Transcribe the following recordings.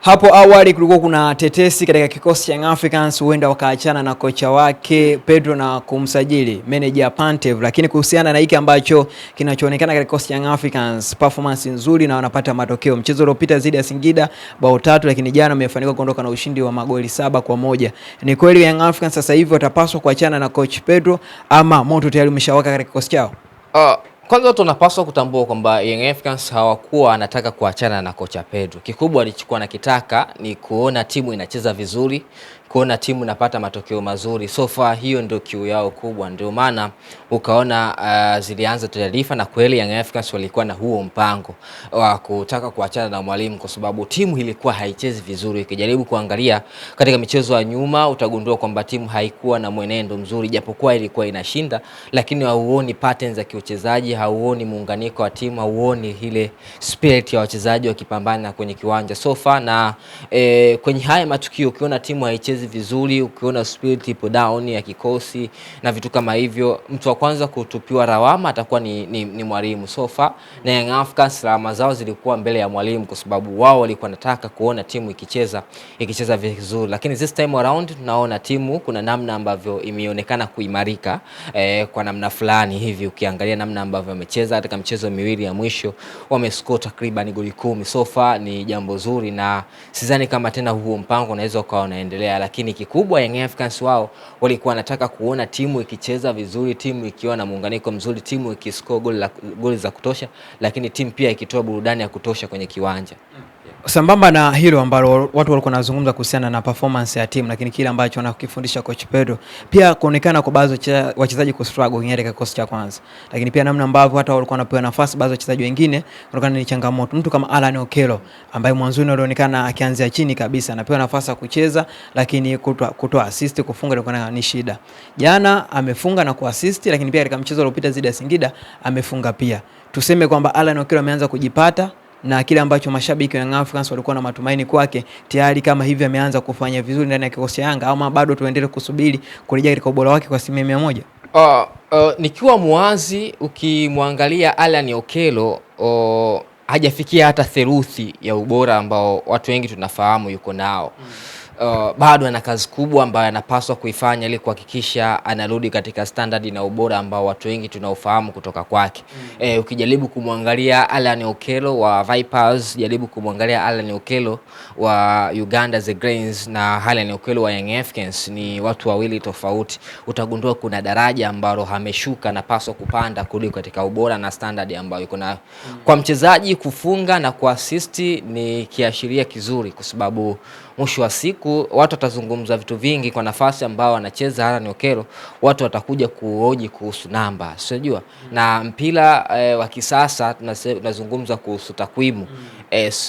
Hapo awali kulikuwa kuna tetesi katika kikosi cha Young Africans huenda wakaachana na kocha wake Pedro na kumsajili manager Pantev, lakini kuhusiana na hiki ambacho kinachoonekana katika kikosi cha Young Africans, performance nzuri na wanapata matokeo. Mchezo uliopita zidi ya Singida bao 3, lakini jana wamefanikiwa kuondoka na ushindi wa magoli 7-1. Ni kweli Young Africans sasa hivi watapaswa kuachana na coach Pedro ama moto tayari umeshawaka katika kikosi chao? Kwanza tunapaswa kutambua kwamba Young Africans hawakuwa wanataka kuachana na kocha Pedro. Kikubwa alichokuwa nakitaka ni kuona timu inacheza vizuri, kuona timu inapata matokeo mazuri. So far hiyo ndio kiu yao kubwa. Ndio maana ukaona zilianza taarifa, na kweli Young Africans walikuwa na huo mpango wa kutaka kuachana na mwalimu kwa sababu timu ilikuwa haichezi vizuri. Ukijaribu kuangalia katika michezo ya nyuma utagundua kwamba timu haikuwa na mwenendo mzuri, japokuwa ilikuwa inashinda, lakini hauoni patterns za kiuchezaji, hauoni muunganiko wa timu, hauoni ile spirit ya wachezaji wakipambana kwenye kiwanja. So far na kwenye haya matukio ukiona timu haichezi vizuri, ukiona spirit ipo down ya kikosi na vitu kama hivyo, mtu wa kwanza kutupiwa lawama atakuwa ni mwalimu. So far na Young Africans lawama zao zilikuwa mbele ya mwalimu kwa sababu wao walikuwa nataka kuona timu ikicheza vizuri, lakini this time around tunaona timu kuna namna ambavyo imeonekana kuimarika kwa namna fulani hivi. Ukiangalia namna ambavyo wamecheza katika mchezo miwili ya mwisho, wamescore takriban goli 10. So far ni jambo zuri na sidhani kama tena huo mpango unaweza ukawa unaendelea, lakini kikubwa Young Africans wao walikuwa wanataka kuona timu ikicheza vizuri, timu ikiwa na muunganiko mzuri, timu ikiscore goli za kutosha, lakini timu pia ikitoa burudani ya kutosha kwenye kiwanja. Sambamba na hilo ambalo watu walikuwa wanazungumza kuhusiana na performance ya timu, lakini kile ambacho anakifundisha coach Pedro pia kuonekana kwa baadhi ya wachezaji ku struggle katika kikosi cha kwanza, lakini pia namna ambavyo hata walikuwa wanapewa nafasi baadhi ya wachezaji wengine wanaonekana ni changamoto. Mtu kama Alan Okello ambaye mwanzoni alionekana akianzia chini kabisa, anapewa nafasi ya kucheza, lakini kutoa assist, kufunga ilikuwa ni shida. Jana amefunga na kuassist, lakini pia katika mchezo uliopita zidi ya Singida amefunga pia. Tuseme kwamba Alan Okello ameanza kujipata, na kile ambacho mashabiki wa Young Africans walikuwa na matumaini kwake tayari kama hivi ameanza kufanya vizuri ndani ya kikosi cha Yanga, ama bado tuendelee kusubiri kurejea katika ubora wake kwa 100%? Nikiwa muwazi, ukimwangalia Alan Okello hajafikia hata theluthi ya ubora ambao watu wengi tunafahamu yuko nao. Bado ana kazi kubwa ambayo anapaswa kuifanya ili kuhakikisha anarudi katika standard na ubora ambao watu wengi tunaofahamu kutoka kwake. Ukijaribu kumwangalia Alan Okello wa Vipers, jaribu kumwangalia Alan Okello wa Uganda The Cranes na Alan Okello wa Young Africans, ni watu wawili tofauti. Utagundua kuna daraja ambalo ameshuka na paswa kupanda kurudi katika ubora na standard ambayo yuko nayo. Kwa mchezaji kufunga na kuassist ni kiashiria kizuri kwa sababu mwisho wa siku watu watazungumza vitu vingi kwa nafasi ambao anacheza Alan Okello, watu watakuja kuhoji kuhusu namba, unajua. Na mpira wa kisasa tunazungumza kuhusu takwimu.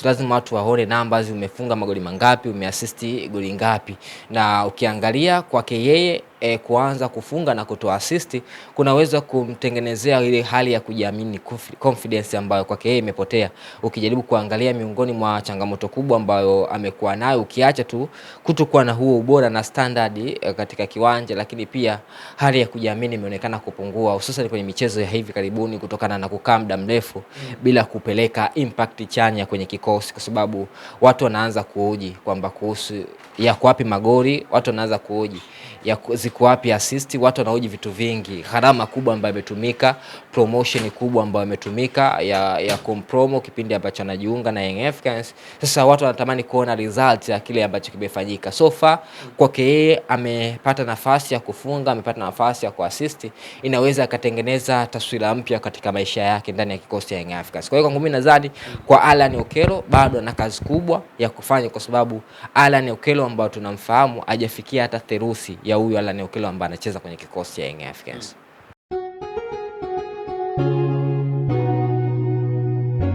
Lazima watu waone numbers, umefunga magoli mangapi, umeassist goli ngapi. Na ukiangalia kwake yeye kuanza kufunga na kutoa assist kunaweza kumtengenezea ile hali ya kujiamini, confidence ambayo kwake yeye imepotea. Ukijaribu kuangalia miongoni mwa changamoto kubwa ambayo amekuwa nayo, ukiacha tu kutokuwa na huo ubora na standard katika kiwanja, lakini pia hali ya kujiamini imeonekana kupungua, hususan kwenye michezo ya hivi karibuni, kutokana na kukaa muda mrefu bila kupeleka impact chanya kwenye kikosi, kwa sababu watu wanaanza kuhoji kwamba kuhusu ya kuwapi magoli, watu wanaanza kuhoji ya ziko wapi assist, watu wanahoji vitu vingi, gharama kubwa ambayo imetumika, promotion kubwa ambayo imetumika ya kompromo kipindi ambacho anajiunga na Young Africans. Sasa watu wanatamani kuona result ya kile ambacho kimefanyika. So far kwake yeye amepata nafasi ya kufunga, amepata nafasi ya kuassist, inaweza akatengeneza taswira mpya katika maisha yake ndani ya kikosi cha Young Africans. Kwa hiyo kwangu mimi nadhani kwa Alan Okello bado ana kazi kubwa ya kufanya, kwa sababu Alan Okello ambao tunamfahamu hajafikia hata theluthi ya huyu Alan Okello ambaye anacheza kwenye kikosi cha Young Africans.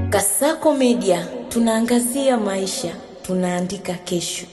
Kasako Media, tunaangazia maisha, tunaandika kesho.